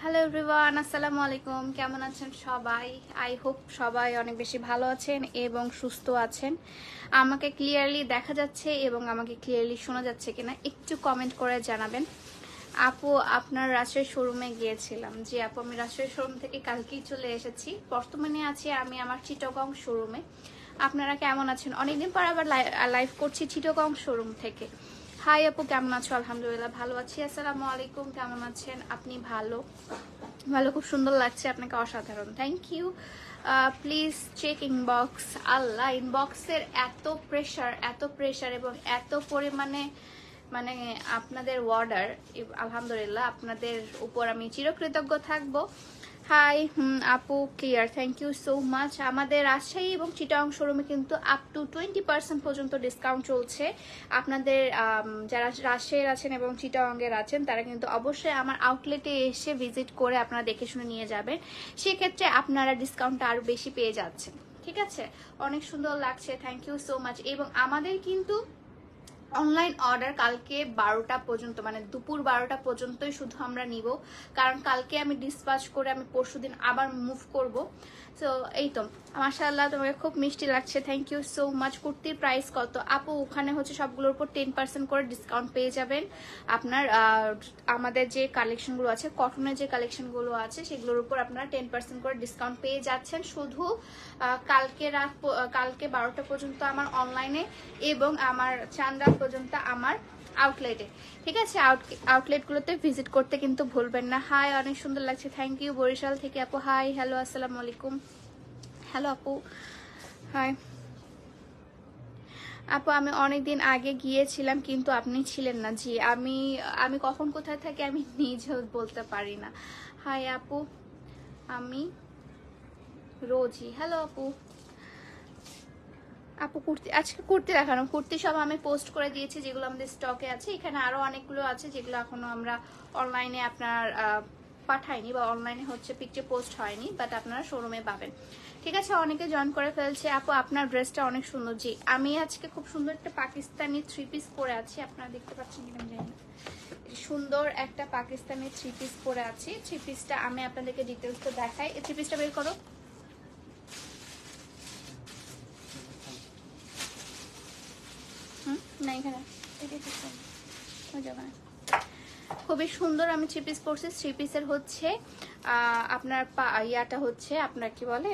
Hello everyone, আসসালামু আলাইকুম। কেমন আছেন সবাই? আই হোপ সবাই অনেক বেশি ভালো আছেন এবং সুস্থ আছেন। আমাকে ক্লিয়ারলি দেখা যাচ্ছে এবং আমাকে ক্লিয়ারলি শোনা যাচ্ছে কিনা একটু কমেন্ট করে জানাবেন। আপু, আপনার রাজশাহী শোরুমে গিয়েছিলাম। জি আপু, আমি রাজশাহী শোরুম থেকে কালকেই চলে এসেছি। বর্তমানে আছি আমি আমার চিটাগং শোরুমে। আপনারা কেমন আছেন? অনেকদিন পর আবার লাইভ করছি চিটাগং শোরুম থেকে। হাই আপু, কেমন আছো? আলহামদুলিল্লাহ ভালো আছি। আসসালামু আলাইকুম, কেমন আছেন আপনি? ভালো, খুব সুন্দর লাগছে আপনাকে, অসাধারণ, thank you. Please check inbox. আল্লাহ, ইনবক্সের এত প্রেশার এবং এত পরিমাণে মানে আপনাদের অর্ডার, আলহামদুলিল্লাহ আপনাদের উপর আমি চিরকৃতজ্ঞ থাকবো। হাই আপু, clear, thank you so much. আমাদের রাজশাহী এবং চিটাগং শোরুমে কিন্তু আপ টু 20% পর্যন্ত ডিসকাউন্ট চলছে। আপনাদের যারা রাজশাহীর আছেন এবং চিটাগংয়ের আছেন তারা কিন্তু অবশ্যই আমার আউটলেটে এসে ভিজিট করে আপনারা দেখে শুনে নিয়ে যাবেন। সেক্ষেত্রে আপনারা ডিসকাউন্টটা আরও বেশি পেয়ে যাচ্ছেন। ঠিক আছে, অনেক সুন্দর লাগছে, থ্যাংক ইউ সো মাচ। এবং আমাদের কিন্তু অনলাইন অর্ডার কালকে 12টা পর্যন্ত, মানে দুপুর 12টা পর্যন্তই শুধু আমরা নিব, কারণ কালকে আমি ডিসপ্যাচ করে আমি পরশুদিন আবার মুভ করব। সো এই তো, মাশাআল্লাহ তোমাকে খুব মিষ্টি লাগছে, থ্যাংক ইউ সো মাচ। কুর্তির প্রাইস কত আপু? ওখানে হচ্ছে সবগুলোর উপর 10% করে ডিসকাউন্ট পেয়ে যাবেন। আপনার আমাদের যে কালেকশনগুলো আছে, কটনের যে কালেকশনগুলো আছে সেগুলোর উপর আপনারা 10% করে ডিসকাউন্ট পেয়ে যাচ্ছেন শুধু কালকে 12টা পর্যন্ত আমার অনলাইনে এবং আমার চাঁদরাত পর্যন্ত আমার আউটলেটে। ঠিক আছে, আউটলেটগুলোতে ভিজিট করতে কিন্তু ভুলবেন না। হাই, অনেক সুন্দর লাগছে, থ্যাংক ইউ। বরিশাল থেকে আপু, হাই, হ্যালো, আসসালামু আলাইকুম। হ্যালো আপু, হাই আপু, আমি অনেকদিন আগে গিয়েছিলাম কিন্তু আপনি ছিলেন না। জি, আমি কখন কোথায় থাকি আমি নিজেও বলতে পারি না। হাই আপু, আমি রোজি। হ্যালো আপু। আপু কুর্তি, আজকে কুর্তি দেখানো, কুর্তি সব আমি পোস্ট করে দিয়েছি যেগুলো আমাদের স্টকে আছে। এখানে আরো অনেকগুলো আছে যেগুলো এখনো আমরা অনলাইনে আপনার পাঠাইনি বা অনলাইনে হচ্ছে পিকচার পোস্ট হয়নি, বাট আপনারা শোরুমে পাবেন। ঠিক আছে, অনেকে জয়েন করে ফেলছে। আপু আপনার ড্রেসটা অনেক সুন্দর। জি, আমি আজকে খুব সুন্দর একটা পাকিস্তানি 3 পিস পরে আছি, আপনারা দেখতে পাচ্ছেন কিনা জানি না। সুন্দর একটা পাকিস্তানি 3 পিস পরে আছি। 3 পিসটা আমি আপনাদেরকে ডিটেলস তো দেখাই। এই 3 পিসটা বের করো। না, এখানে খুবই সুন্দর আমি 3 পিস পরছি। 3 পিসের হচ্ছে আপনার ইয়াটা হচ্ছে আপনার কি বলে,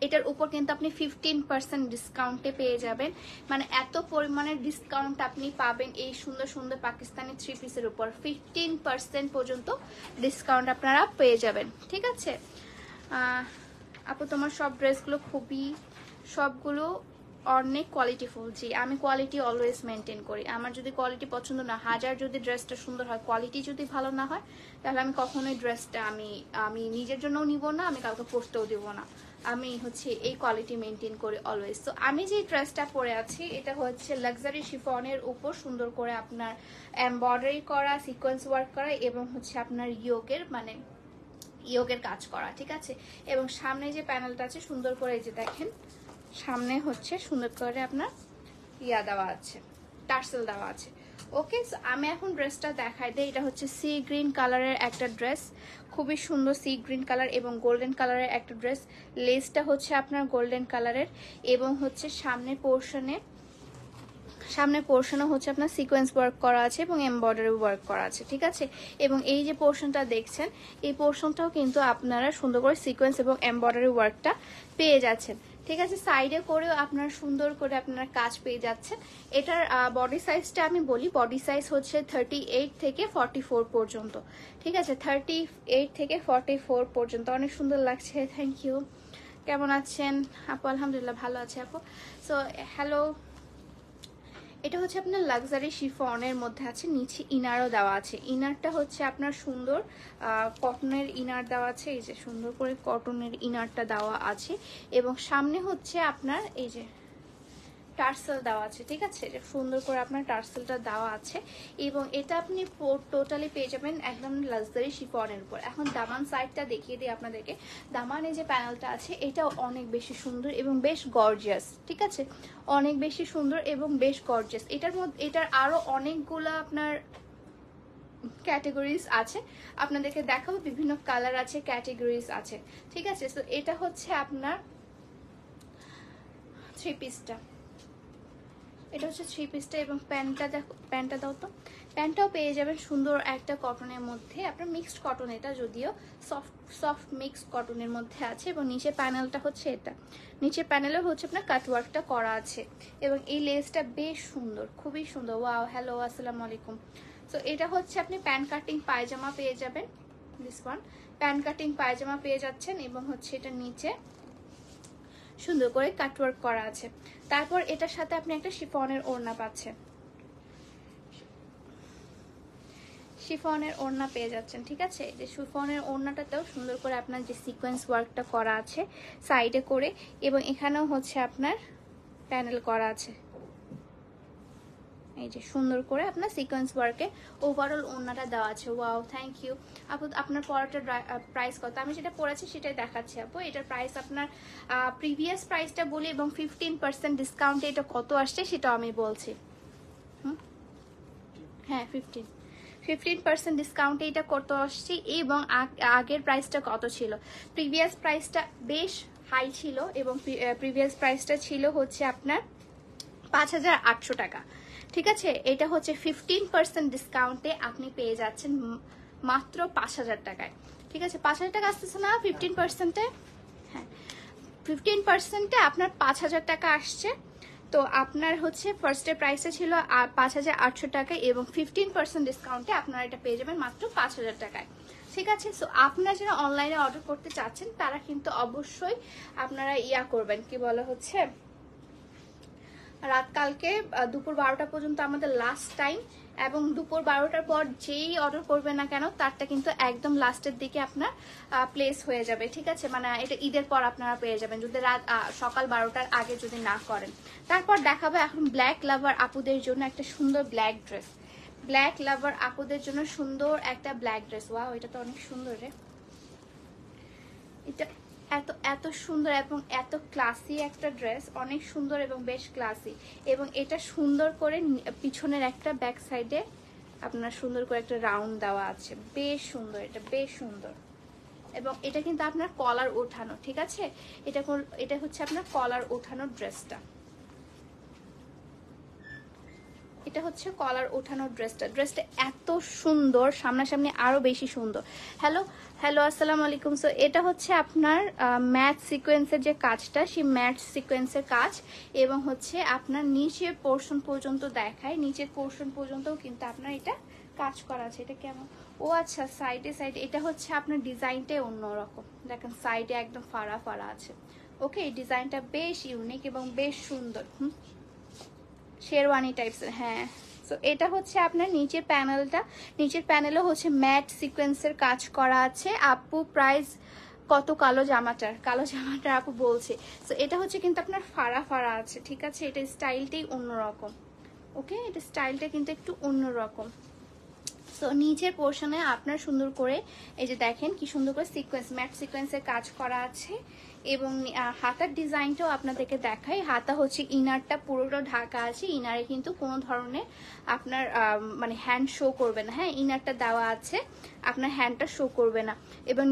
এটার উপর কিন্তু আপনি 15% ডিসকাউন্টে পেয়ে যাবেন। মানে এত পরিমাণের ডিসকাউন্ট আপনি পাবেন এই সুন্দর সুন্দর পাকিস্তানি 3 পিসের উপর। 15% পর্যন্ত ডিসকাউন্ট আপনারা পেয়ে যাবেন। ঠিক আছে আপু, তোমার সব ড্রেসগুলো সবগুলো অনেক কোয়ালিটিফুল। জি, আমি কোয়ালিটি অলওয়েজ মেনটেন করি। আমার যদি কোয়ালিটি পছন্দ না, হাজার যদি ড্রেসটা সুন্দর হয়, কোয়ালিটি যদি ভালো না হয়, তাহলে আমি কখনোই ড্রেসটা আমি নিজের জন্যও নিব না, আমি কাউকে পরতেও দিব না। আমি হচ্ছে এই কোয়ালিটি মেনটেন করি অলওয়েজ। তো আমি যে ড্রেসটা পরে আছি এটা হচ্ছে লাক্সারি শিফনের উপর সুন্দর করে আপনার এমব্রয়ডারি করা, সিকোয়েন্স ওয়ার্ক করা এবং হচ্ছে আপনার ইয়োগের কাজ করা। ঠিক আছে, এবং সামনে যে প্যানেলটা আছে সুন্দর করে, এই যে দেখেন সামনে হচ্ছে সুন্দর করে আপনার দেওয়া আছে, টার্সেল দেওয়া আছে। ওকে, আমি এখন ড্রেসটা দেখাই দিই। এটা হচ্ছে সি গ্রিন কালারের একটা ড্রেস, খুবই সুন্দর সি গ্রিন কালার এবং গোল্ডেন কালারের একটা ড্রেস। লেসটা হচ্ছে আপনার গোল্ডেন কালারের এবং হচ্ছে সামনের পোর্শনে হচ্ছে আপনার সিকোয়েন্স ওয়ার্ক করা আছে এবং এমব্রয়ডারি ওয়ার্ক করা আছে, ঠিক আছে। এবং এই যে পোর্শনটা দেখছেন, এই পোর্শনটাও কিন্তু আপনারা সুন্দর করে সিকোয়েন্স এবং এমব্রয়ডারি ওয়ার্কটা পেয়ে যাচ্ছেন, ঠিক আছে। সাইডে করেও আপনারা সুন্দর করে আপনারা কাজ পেয়ে যাচ্ছেন। এটার বডি সাইজটা আমি বলি, বডি সাইজ হচ্ছে 38 থেকে 44 পর্যন্ত, ঠিক আছে। 38 থেকে 44 পর্যন্ত। অনেক সুন্দর লাগছে, থ্যাংক ইউ। কেমন আছেন আপু? আলহামদুলিল্লাহ ভালো আছে আপু। সো হ্যালো, এটা হচ্ছে আপনার লাক্সারি শিফনের মধ্যে আছে, নিচে ইনারও দেওয়া আছে। ইনারটা হচ্ছে আপনার সুন্দর কটনের ইনার দেওয়া আছে, এই যে সুন্দর করে কটনের ইনারটা দেওয়া আছে। এবং সামনে হচ্ছে আপনার এই যে টার্সেল দেওয়া আছে, ঠিক আছে। এটা সুন্দর করে আপনার টার্সেলটা দেওয়া আছে এবং এটা আপনি টোটালি পেয়ে যাবেন একদম লাক্সারি শিফনের উপর। এখন দামান সাইডটা দেখিয়ে দিই আপনাদেরকে। দামানে যে প্যানেলটা আছে এটাও অনেক বেশি সুন্দর এবং বেশ গর্জিয়াস, ঠিক আছে, অনেক বেশি সুন্দর এবং বেশ গর্জিয়াস। এটার মধ্যে এটার আরো অনেকগুলো আপনার ক্যাটাগরিজ আছে, আপনাদেরকে দেখাবো। বিভিন্ন কালার আছে, ক্যাটাগরিজ আছে, ঠিক আছে। তো এটা হচ্ছে আপনার 3 পিসটা, এটা হচ্ছে 3 পিসটা। এবং প্যান্টটা দেখো, প্যান্টটা দাও তো। প্যান্টটাও পেয়ে যাবেন সুন্দর একটা কটনের মধ্যে, আপনার মিক্সড কটন, এটা যদিও সফট মিক্সড কটনের মধ্যে আছে। এবং নিচে প্যানেলটা হচ্ছে এটা, নিচের প্যানেলে হচ্ছে আপনার কাটওয়ার্কটা করা আছে এবং এই লেসটা বেশ সুন্দর, খুবই সুন্দর। ওয়াও, হ্যালো, আসসালামু আলাইকুম। সো এটা হচ্ছে আপনি প্যান্ট কাটিং পায়জামা পেয়ে যাবেন, দিস ওয়ান প্যান্ট কাটিং পায়জামা পেয়ে যাচ্ছেন এবং হচ্ছে এটা নিচে সুন্দর করে কাটওয়ার্ক করা আছে। তারপর এটার সাথে আপনি একটা শিফনের ওড়না পাচ্ছেন, শিফনের ওড়না পেয়ে যাচ্ছেন, ঠিক আছে। যে শিফনের ওড়নাটাতেও সুন্দর করে আপনার যে সিকোয়েন্স ওয়ার্কটা করা আছে সাইডে করে, এবং এখানেও হচ্ছে আপনার প্যানেল করা আছে, এই যে সুন্দর করে আপনার সিকোয়েন্স ওয়ার্কে ওভারঅল ওড়নাটা দেওয়া আছে। ওয়াও, থ্যাংক ইউ আপু। আপনার পরাটার প্রাইস কত? আমি যেটা পরেছি সেটাই দেখাচ্ছি আপু। এটার প্রাইস আপনার প্রিভিয়াস প্রাইসটা বলি এবং 15% ডিসকাউন্টে এটা কত আসছে সেটাও আমি বলছি। হ্যাঁ, 15% ডিসকাউন্টে এটা কত আসছে এবং আগের প্রাইসটা কত ছিল। প্রিভিয়াস প্রাইসটা বেশ হাই ছিল এবং প্রিভিয়াস প্রাইসটা ছিল হচ্ছে আপনার 5800 টাকা, ঠিক আছে। এটা হচ্ছে 15% ডিসকাউন্টে আপনি পেয়ে যাচ্ছেন মাত্র 5000 টাকায়, ঠিক আছে। 5000 টাকা আসতেছে না 15%-এ? হ্যাঁ, 15%-এ আপনার 5000 টাকা আসছে। তো আপনার হচ্ছে ফার্স্টের প্রাইসে ছিল 5800 টাকা এবং 15% ডিসকাউন্টে আপনারা এটা পেয়ে যাবেন মাত্র 5000 টাকায়, ঠিক আছে। সো আপনারা যারা অনলাইনে অর্ডার করতে চাচ্ছেন তারা কিন্তু অবশ্যই আপনারা করবেন, কি বলে হচ্ছে রাত কালকে দুপুর 12টা পর্যন্ত আমাদের লাস্ট টাইম, এবং দুপুর 12টার পর যেই অর্ডার করবেন না কেন তারটা কিন্তু একদম লাস্টের দিকে আপনার প্লেস হয়ে যাবে, ঠিক আছে। মানে এটা ঈদের পর আপনারা পেয়ে যাবেন যদি রাত সকাল 12টার আগে যদি না করেন। তারপর দেখাবো এখন ব্ল্যাক লাভার আপুদের জন্য একটা সুন্দর ব্ল্যাক ড্রেস, ব্ল্যাক লাভার আপুদের জন্য সুন্দর একটা ব্ল্যাক ড্রেস। ওয়াও, এটা তো অনেক সুন্দর রে, এটা এত এত সুন্দর এবং এত ক্লাসি একটা ড্রেস, অনেক সুন্দর এবং বেশ ক্লাসি। এবং এটা সুন্দর করে পিছনের একটা ব্যাক সাইডে আপনার সুন্দর করে একটা রাউন্ড দেওয়া আছে, বেশ সুন্দর, এটা বেশ সুন্দর। এবং এটা কিন্তু আপনার কলার ওঠানো, ঠিক আছে। এটা হচ্ছে আপনার কলার ওঠানো ড্রেসটা, এটা হচ্ছে কলার ওঠানো ড্রেসটা এত সুন্দর, সামনাসামনি আরো বেশি সুন্দর। হ্যালো হ্যালো, আসসালামু আলাইকুম। সো এটা হচ্ছে আপনার ম্যাট সিকোয়েন্সের যে কাজটা, সেই ম্যাট সিকোয়েন্সের কাজ এবং হচ্ছে আপনার নিচের পোর্শন পর্যন্ত দেখায়, নিচের পোর্শন পর্যন্তও কিন্তু আপনার এটা কাজ করা আছে। এটা কেমন? ও আচ্ছা, সাইডে এটা হচ্ছে আপনার ডিজাইনটাই অন্যরকম, দেখেন সাইডে একদম ফাড়া ফাড়া আছে। ওকে, এই ডিজাইনটা বেশ ইউনিক এবং বেশ সুন্দর, শেরওয়ানি টাইপসের। হ্যাঁ, সো এটা হচ্ছে আপনার নিচের প্যানেলটা, নিচের প্যানেলও হচ্ছে ম্যাট সিকোয়েন্সের কাজ করা আছে। আপু প্রাইস কত কালো জামাটার? কালো জামাটার আপু বলছে। সো এটা হচ্ছে কিন্তু আপনার ফাড়া ফাড়া আছে, ঠিক আছে। এটা স্টাইলটাই অন্যরকম, ওকে, এটা স্টাইলটা কিন্তু একটু অন্যরকম। সো নিচের পোর্শনে আপনার সুন্দর করে এই যে দেখেন কি সুন্দর করে সিকোয়েন্স, ম্যাট সিকোয়েন্সের কাজ করা আছে। এবং হাতার ডিজাইনটাও আপনাদেরকে দেখাই। হাতা হচ্ছে ইনারটা পুরোটা ঢাকা আছে, ইনারে কিন্তু কোনো ধরনের আপনার মানে হ্যান্ড শো করবে না। হ্যাঁ, ইনারটা দেওয়া আছে, আপনার হ্যান্ডটা শো করবে না। এবং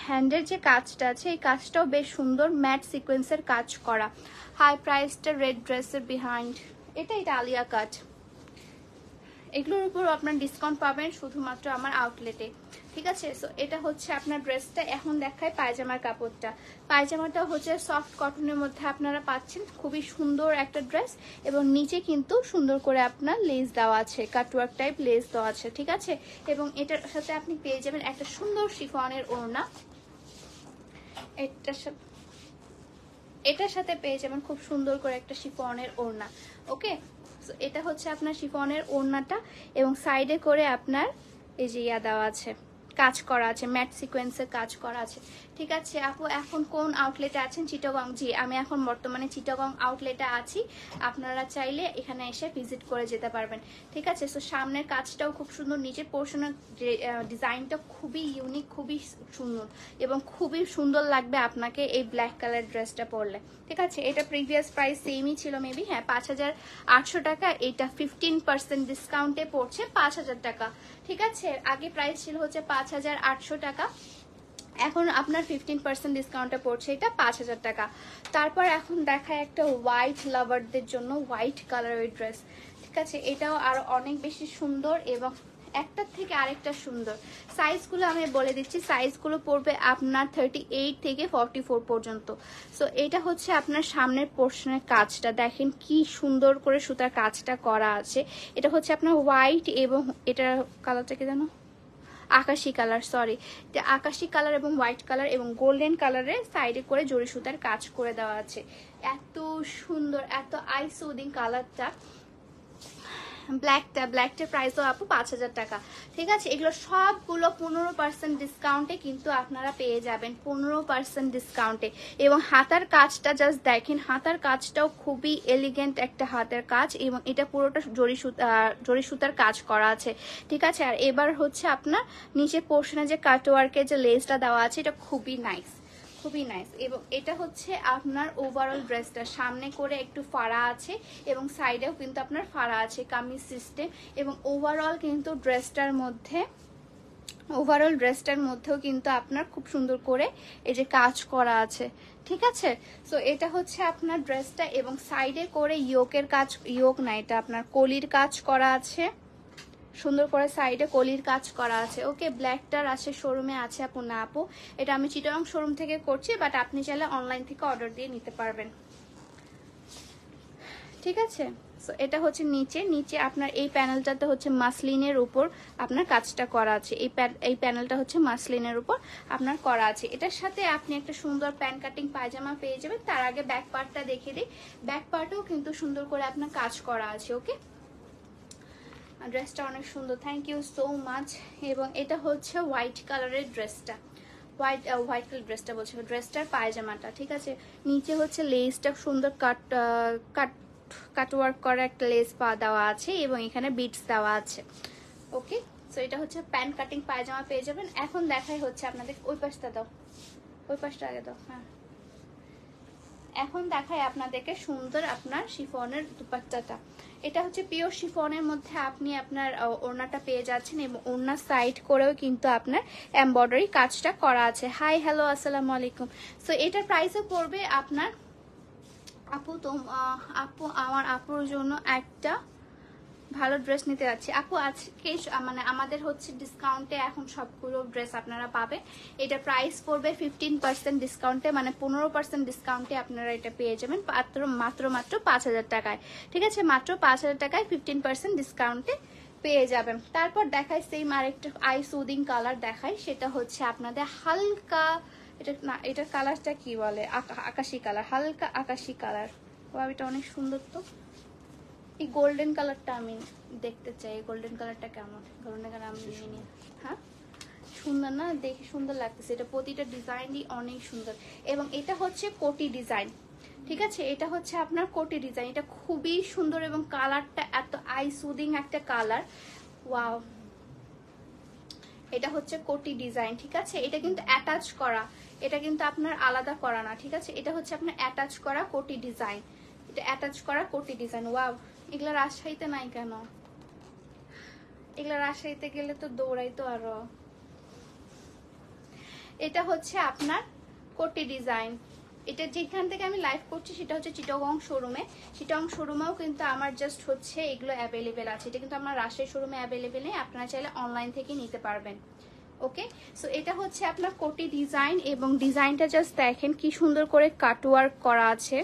হ্যান্ডের যে কাজটা আছে এই কাজটাও বেশ সুন্দর, ম্যাট সিকোয়েন্সের কাজ করা। হাই প্রাইসটা রেড ড্রেসের বিহাইন্ড, এটা আলিয়া কাট। এগুলোর উপর আপনার ডিসকাউন্ট পাবেন শুধুমাত্র আমার আউটলেটে, ঠিক আছে। সো এটা হচ্ছে আপনার ড্রেসটা। এখন দেখায় পায়জামার কাপড়টা। পায়জামাটা হচ্ছে সফট কটনের মধ্যে আপনারা পাচ্ছেন, খুবই সুন্দর একটা ড্রেস এবং নিচে কিন্তু সুন্দর করে আপনার লেস দেওয়া আছে, কাটওয়ার্ক টাইপ লেস দেওয়া আছে, ঠিক আছে। এবং এটার সাথে আপনি পেয়ে যাবেন একটা সুন্দর শিফনের ওড়না। এটার সাথে পেয়ে যাবেন খুব সুন্দর করে একটা শিফনের ওড়না। ওকে, এটা হচ্ছে আপনার শিফনের ওড়নাটা এবং সাইডে করে আপনার এই যে ইয়া দেওয়া আছে, কাজ করা আছে, ম্যাট সিকোয়েন্সের কাজ করা আছে, ঠিক আছে। আপু এখন কোন আউটলেটে আছেন? চিটাগং। জি, আমি এখন বর্তমানে চিটাগং আউটলেটে আছি, আপনারা চাইলে এখানে এসে ভিজিট করে যেতে পারবেন, ঠিক আছে। সো সামনের কাজটাও খুব সুন্দর, নিচের পোর্শনের ডিজাইনটা খুবই ইউনিক, খুবই সুন্দর এবং খুবই সুন্দর লাগবে আপনাকে এই ব্ল্যাক কালার ড্রেসটা পরলে, ঠিক আছে। এটা প্রিভিয়াস প্রাইস সেমই ছিল মেবি, হ্যাঁ 5800 টাকা। এটা 15% ডিসকাউন্টে পড়ছে 5000 টাকা, ঠিক আছে। আগে প্রাইস ছিল হচ্ছে 5800 টাকা, এখন আপনার 15% ডিসকাউন্টে পড়ছে এটা 5000 টাকা। তারপর এখন দেখায় একটা হোয়াইট লাভারদের জন্য হোয়াইট কালারের ড্রেস, ঠিক আছে। এটাও আরো অনেক বেশি সুন্দর এবং একটার থেকে আরেকটা সুন্দর। সাইজগুলো আমি বলে দিচ্ছি, সাইজগুলো পড়বে আপনার 38 থেকে 44 পর্যন্ত। সো এটা হচ্ছে আপনার সামনের পোর্শনের কাজটা দেখেন কি সুন্দর করে সুতার কাজটা করা আছে। এটা হচ্ছে আপনার হোয়াইট এবং এটার কালারটা কি জানো, আকাশি কালার, সরি, আকাশি কালার এবং হোয়াইট কালার এবং গোল্ডেন কালারের সাইডে করে জরি সুতার কাজ করে দেওয়া আছে। এত সুন্দর, এত আই সুদিং কালারটা। ব্ল্যাকটার প্রাইসও আপু 5000 টাকা, ঠিক আছে। এগুলো সবগুলো 15% ডিসকাউন্টে কিন্তু আপনারা পেয়ে যাবেন, 15% ডিসকাউন্টে। এবং হাতার কাজটা জাস্ট দেখেন, হাতার কাজটাও খুবই এলিগেন্ট একটা হাতের কাজ এবং এটা পুরোটা জরি সুতার কাজ করা আছে, ঠিক আছে। আর এবার হচ্ছে আপনার নিচের পোর্শনে যে কাটওয়ার্কের যে লেসটা দেওয়া আছে এটা খুবই নাইস, খুবই নাইস। এবং এটা হচ্ছে আপনার ওভারঅল ড্রেসটা, সামনে করে একটু ফাড়া আছে এবং সাইডেও কিন্তু আপনার ফাড়া আছে, কামিজ সিস্টেম। এবং ওভারঅল ড্রেসটার মধ্যেও কিন্তু আপনার খুব সুন্দর করে এই যে কাজ করা আছে, ঠিক আছে। সো এটা হচ্ছে আপনার ড্রেসটা এবং সাইডে করে ইয়োকের কাজ, ইয়োক না, এটা আপনার কলির কাজ করা আছে, সুন্দর করে সাইডে কলির কাজ করা আছে। ওকে, ব্ল্যাকটার আছে শোরুমে আছে আপু? না আপু, এটা আমি চিটাগং শোরুম থেকে করছি, বাট আপনি চাইলে অনলাইন থেকে অর্ডার দিয়ে নিতে পারবেন, ঠিক আছে। সো এটা হচ্ছে নিচে আপনার এই প্যানেলটাতে হচ্ছে মাসলিনের উপর আপনার কাজটা করা আছে, এই প্যানেলটা হচ্ছে মাসলিনের উপর আপনার করা আছে। এটার সাথে আপনি একটা সুন্দর প্যান কাটিং পায়জামা পেয়ে যাবেন। তার আগে ব্যাক পার্টটা দেখে দিই, ব্যাক পার্টেও কিন্তু সুন্দর করে আপনার কাজ করা আছে। ওকে, ড্রেসটা অনেক সুন্দর, থ্যাংক ইউ সো মাচ। এবং এটা হচ্ছে হোয়াইট কালারের ড্রেসটা, হোয়াইট কালার ড্রেসটা বলছে, ড্রেসটার পায়জামাটা, ঠিক আছে। নিচে হচ্ছে লেসটা সুন্দর কাটওয়ার্ক করা একটা লেস দেওয়া আছে এবং এখানে বিটস দেওয়া আছে। ওকে, সো এটা হচ্ছে প্যান কাটিং পায়জামা পেয়ে যাবেন। এখন দেখাই হচ্ছে আপনাদের, ওই পাশটা দাও, ওই পাশটা আগে দাও, হ্যাঁ। এখন দেখায় আপনাদেরকে সুন্দর আপনার শিফনের দুপাট্টাটা। এটা হচ্ছে পিওর শিফনের মধ্যে আপনি আপনার ওড়নাটা পেয়ে যাচ্ছেন এবং ওড়নার সাইড করেও কিন্তু আপনার এমব্রয়ডারি কাজটা করা আছে। হাই হ্যালো আসসালামু আলাইকুম। সো এটার প্রাইসও পড়বে আপনার আপু, তো আপু আমার আপুর জন্য একটা ভালো ড্রেস নিতে যাচ্ছি আপু। আজকে মানে আমাদের হচ্ছে ডিসকাউন্টে এখন সবগুলো ড্রেস আপনারা পাবেন। এটা প্রাইস পড়বে 15% ডিসকাউন্টে, মানে 15% ডিসকাউন্টে আপনারা এটা পেয়ে যাবেন মাত্র 5000 টাকায়, ঠিক আছে। মাত্র 5000 টাকায় 15% ডিসকাউন্টে পেয়ে যাবেন। তারপর দেখাই সেম আরেকটা আই সুদিং কালার দেখাই, সেটা হচ্ছে আপনাদের হালকা, এটা না, এটার কালারটা কি বলে, আকাশি কালার, হালকা আকাশি কালার। ও এটা অনেক সুন্দর। তো এই গোল্ডেন কালারটা আমি দেখতে চাই, গোল্ডেন কালারটা কেমন, গোল্ডেন কালার আমি নিয়ে নিই। হ্যাঁ, সুন্দর না, দেখে সুন্দর লাগতেছে। এটা প্রতিটা ডিজাইনই অনেক সুন্দর এবং এটা হচ্ছে কোটি ডিজাইন, ঠিক আছে। এটা হচ্ছে আপনার কোটি ডিজাইন, এটা খুবই সুন্দর এবং কালারটা এত আই সুদিং একটা কালার, ওয়াও। এটা হচ্ছে কোটি ডিজাইন, ঠিক আছে। এটা কিন্তু অ্যাটাচ করা, এটা কিন্তু আপনার আলাদা করা না, ঠিক আছে। এটা হচ্ছে আপনার অ্যাটাচ করা কোটি ডিজাইন, এটা অ্যাটাচ করা কোটি ডিজাইন। ওয়াও, এগুলা রাজশাহীতে নাই কেন? এগুলা রাজশাহীতে গেলে তো দৌড়াইতো আরো। এটা হচ্ছে আপনার কোটি ডিজাইন, এটা যেখান থেকে আমি লাইভ করছি সেটা হচ্ছে চিটাগং শোরুমে। চিটাগং শোরুমেও কিন্তু আমার জাস্ট হচ্ছে এগুলো অ্যাভেলেবেল আছে। এটা কিন্তু আমার রাজশাহী শোরুমে অ্যাভেলেবেল নেই, আপনারা চাইলে অনলাইন থেকে নিতে পারবেন। ওকে, সো এটা হচ্ছে আপনার কোটি ডিজাইন, এবং ডিজাইনটা জাস্ট দেখেন কি সুন্দর করে কাটওয়ার্ক করা আছে,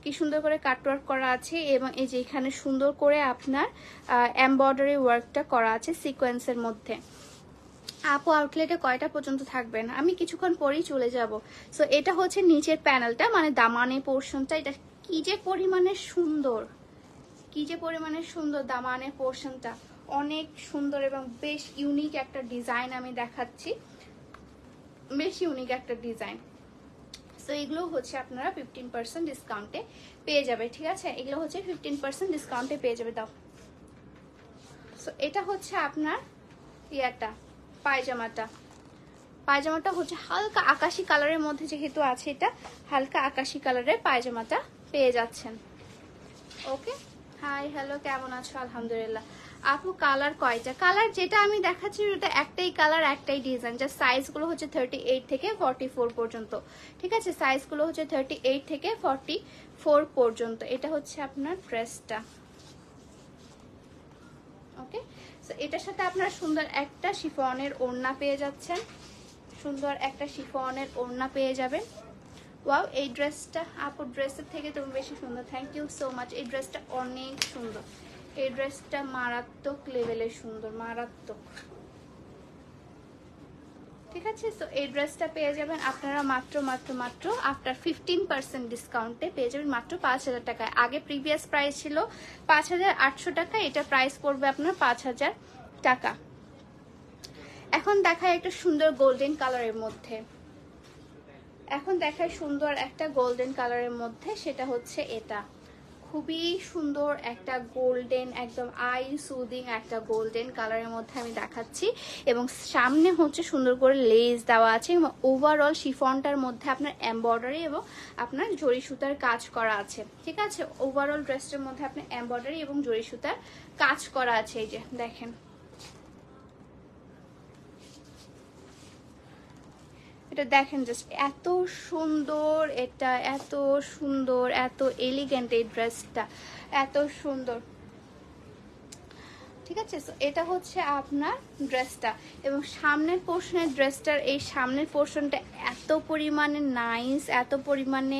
কি সুন্দর করে কাটওয়ার্ক করা আছে, এবং এই যে এখানে সুন্দর করে আপনার এমব্রয়ডারি ওয়ার্কটা করা আছে সিকোয়েন্সের মধ্যে। আপু আউটলেটে কয়টা পর্যন্ত থাকবেন? আমি কিছুক্ষণ পরেই চলে যাব। সো এটা হচ্ছে নিচের প্যানেলটা, মানে দামানে পোর্শনটা। এটা কি যে পরিমাণে সুন্দর, কি যে পরিমাণে সুন্দর দামানের পোর্শনটা, অনেক সুন্দর এবং বেশ ইউনিক একটা ডিজাইন আমি দেখাচ্ছি, বেশ ইউনিক একটা ডিজাইন। সো এগুলো হচ্ছে আপনারা 15% ডিসকাউন্টে পেয়ে যাবে, ঠিক আছে? এগুলো হচ্ছে 15% ডিসকাউন্টে পেয়ে যাবে। দাও। সো এটা হচ্ছে আপনার ইয়াটা পায়জামাটা। পায়জামাটা হচ্ছে হালকা আকাশি কালারের মধ্যে, যেহেতু আছে এটা হালকা আকাশি কালারের পায়জামাটা পেয়ে যাচ্ছেন। ওকে, হাই হ্যালো, কেমন আছো? আলহামদুলিল্লাহ। আপু কালার কয়টা? কালার যেটা আমি দেখাচ্ছি ওটা একটাই কালার, একটাই ডিজাইন। জাস্ট সাইজগুলো হচ্ছে 38 থেকে 44 পর্যন্ত, ঠিক আছে? সাইজগুলো হচ্ছে 38 থেকে 44 পর্যন্ত। এটা হচ্ছে আপনার ড্রেসটা। ওকে, সো এটার সাথে আপনারা সুন্দর একটা শিফনের ওড়না পেয়ে যাচ্ছেন, সুন্দর একটা শিফনের ওড়না পেয়ে যাবেন। ওয়াও, এই ড্রেসটা আপু ড্রেসের থেকে তুমি বেশি সুন্দর, থ্যাংক ইউ সো মাচ। এই ড্রেসটা অনেক সুন্দর, এই ড্রেসটা মারাত্মক লেভেলের সুন্দর, মারাত্মক, ঠিক আছে? সো এই ড্রেসটা পেয়ে যাবেন আপনারা মাত্র মাত্র মাত্র আফটার 15% ডিসকাউন্টে পেয়ে যাবেন মাত্র 5000 টাকায়। আগে প্রিভিয়াস প্রাইস ছিল 5800 টাকা, এটা প্রাইস পড়বে আপনার 5000 টাকা। এখন দেখায় একটা সুন্দর গোল্ডেন কালারের মধ্যে, এখন দেখায় সুন্দর একটা গোল্ডেন কালারের মধ্যে, সেটা হচ্ছে এটা। খুবই সুন্দর একটা গোল্ডেন, একদম আই সুদিং একটা গোল্ডেন কালারের মধ্যে আমি দেখাচ্ছি, এবং সামনে হচ্ছে সুন্দর করে লেস দেওয়া আছে, এবং ওভারঅল শিফনটার মধ্যে আপনার এমব্রয়ডারি এবং আপনার জরি সুতার কাজ করা আছে, ঠিক আছে? ওভারঅল ড্রেসটার মধ্যে আপনার এমব্রয়ডারি এবং জরি সুতার কাজ করা আছে। এই যে দেখেন, এটা দেখেন জাস্ট এত সুন্দর, এটা এত সুন্দর, এত এলিগেন্ট এই ড্রেসটা, এত সুন্দর, ঠিক আছে? সো এটা হচ্ছে আপনার ড্রেসটা, এবং সামনের পোর্শনের ড্রেসটার এই সামনের পোর্শনটা এত পরিমাণে নাইস, এত পরিমাণে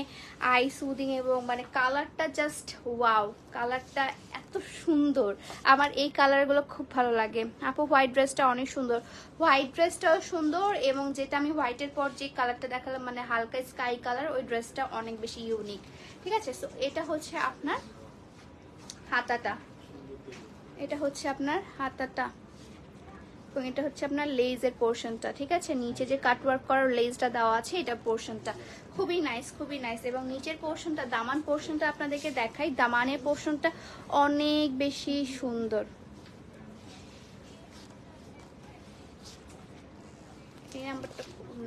আই সুদিং, এবং মানে কালারটা জাস্ট ওয়াও, কালারটা এত সুন্দর। আমার এই কালারগুলো খুব ভালো লাগে। আপু হোয়াইট ড্রেসটা অনেক সুন্দর, হোয়াইট ড্রেসটাও সুন্দর, এবং যেটা আমি হোয়াইটের পর যে কালারটা দেখালাম মানে হালকা স্কাই কালার, ওই ড্রেসটা অনেক বেশি ইউনিক, ঠিক আছে? সো এটা হচ্ছে আপনার হাতাটা, এটা হচ্ছে আপনার হাতাটা, এবং এটা হচ্ছে আপনার লেজের পোর্শনটা, ঠিক আছে? নিচে যে কাটওয়ার্ক করার লেজটা দেওয়া আছে এটা পোর্শনটা খুবই নাইস, খুবই নাইস। এবং নিচের পোর্শনটা দামান পোর্শনটা আপনাদেরকে দেখাই, দামানের পোর্শনটা অনেক বেশি সুন্দর। এই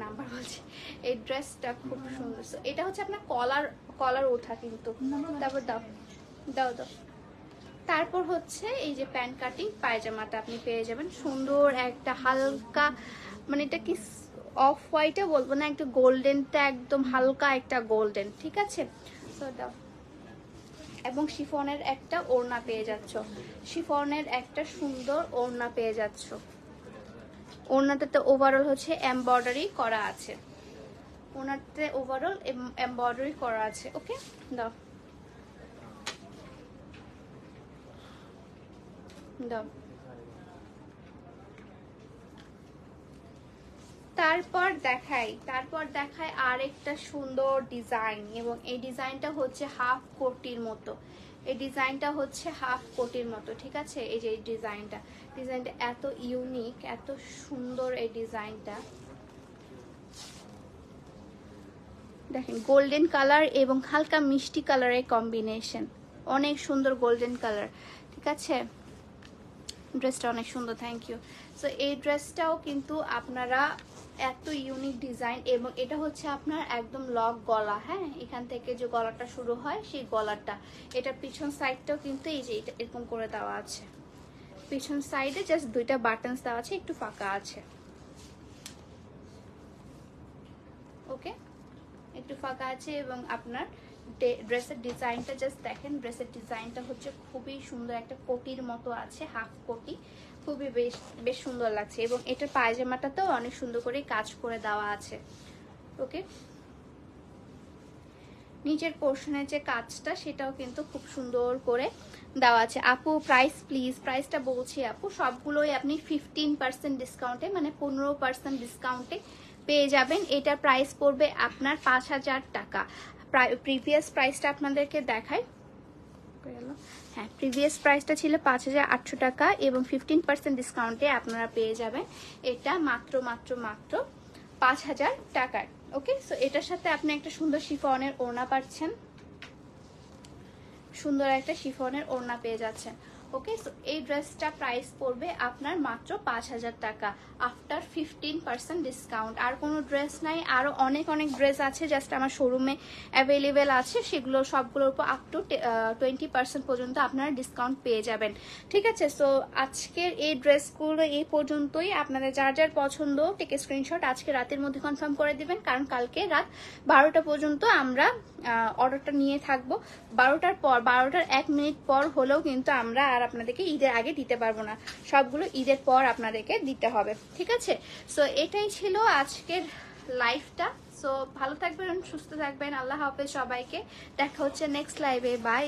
নাম্বার বলছি, এই ড্রেসটা খুব সুন্দর। এটা হচ্ছে আপনার কলার ওঠা কিন্তু। তারপর দাও দাও দাও, তারপর হচ্ছে এই যে প্যান্ট কাটিং পায়জামাটা আপনি পেয়ে যাবেন সুন্দর একটা হালকা, মানে এটা কি অফ হোয়াইটে বলবো না, একটা গোল্ডেনটা একদম হালকা একটা গোল্ডেন, ঠিক আছে? সো দাও, এবং শিফনের একটা ওড়না পেয়ে যাচ্ছ, শিফনের একটা সুন্দর ওড়না পেয়ে যাচ্ছ। ওড়নাটাতে ওভারঅল হচ্ছে এমব্রয়ডারি করা আছে, ওড়নাতে ওভারঅল এমব্রয়ডারি করা আছে। ওকে, দাও দাও। তারপর দেখাই আরেকটা সুন্দর ডিজাইন, এবং এই ডিজাইনটা হচ্ছে হাফ কোটির মতো, এই ডিজাইনটা হচ্ছে হাফ কোটির মতো, ঠিক আছে? এই যে এই ডিজাইনটা এত ইউনিক, এত সুন্দর এই ডিজাইনটা। দেখেন গোল্ডেন কালার এবং হালকা মিষ্টি কালারের কম্বিনেশন, অনেক সুন্দর গোল্ডেন কালার, ঠিক আছে? ড্রেসটা অনেক সুন্দর, থ্যাংক ইউ। সো এই ড্রেসটাও কিন্তু আপনারা এত ইউনিক ডিজাইন, এবং এটা হচ্ছে আপনার একদম লক গলা, হ্যাঁ? এখান থেকে যে গলাটা শুরু হয় সেই গলাটা, এটা পিছন সাইডটাও কিন্তু এই যে এটা এরকম করে দেওয়া আছে, পিছন সাইডে জাস্ট দুইটা বাটনস দেওয়া আছে, একটু ফাঁকা আছে। ওকে, একটু ফাঁকা আছে এবং আপনার ড্রেসের ডিজাইনটা জাস্ট দেখেন। ড্রেসের ডিজাইনটা হচ্ছে খুবই সুন্দর, একটা কোটির মতো আছে, হাফ কোটি, খুবই বেশ সুন্দর লাগছে। এবং এটার পায়জামাটাতেও অনেক সুন্দর করে কাজ করে দেওয়া আছে। ওকে, নিচের পোর্শনের যে কাজটা সেটাও কিন্তু খুব সুন্দর করে দেওয়া আছে। আপু প্রাইস প্লিজ, প্রাইসটা বলছি আপু, সবগুলোই আপনি 15% ডিসকাউন্টে, মানে 15% ডিসকাউন্টে পেয়ে যাবেন। এটার প্রাইস পড়বে আপনার 5000 টাকা। প্রিভিয়াস প্রাইসটা আপনাদেরকে দেখাই। হ্যাঁ, প্রিভিয়াস প্রাইসটা ছিল 5800 টাকা এবং 15% ডিসকাউন্টে আপনারা পেয়ে যাবেন এটা মাত্র 5000 টাকায়। ওকে, সো এটার সাথে আপনি একটা সুন্দর শিফনের ওড়না পাচ্ছেন, সুন্দর একটা শিফনের ওড়না পেয়ে যাচ্ছেন। ওকে, সো এই ড্রেসটা প্রাইস পড়বে আপনার মাত্র 5000 টাকা আফটার 15% ডিসকাউন্ট। আর কোনো ড্রেস নাই, আরও অনেক ড্রেস আছে জাস্ট আমার শোরুমে অ্যাভেলেবেল আছে, সেগুলো সবগুলোর উপর আপ টু 20% পর্যন্ত আপনারা ডিসকাউন্ট পেয়ে যাবেন। ঠিক আছে, সো আজকের এই ড্রেসগুলো এই পর্যন্তই। আপনাদের যার যার পছন্দ টেকে স্ক্রিনশট আজকে রাতের মধ্যে কনফার্ম করে দিবেন, কারণ কালকে রাত 12টা পর্যন্ত আমরা অর্ডারটা নিয়ে থাকবো। 12টার পর, 12টার 1 মিনিট পর হলেও কিন্তু আমরা আর আপনাদেরকে ঈদের আগে দিতে পারবো না, সবগুলো ঈদের পর আপনাদেরকে দিতে হবে। ঠিক আছে, সো এটাই ছিল আজকের লাইভটা। সো ভালো থাকবেন, সুস্থ থাকবেন, আল্লাহ হাফেজ সবাইকে, দেখা হচ্ছে নেক্সট লাইভে, বাই।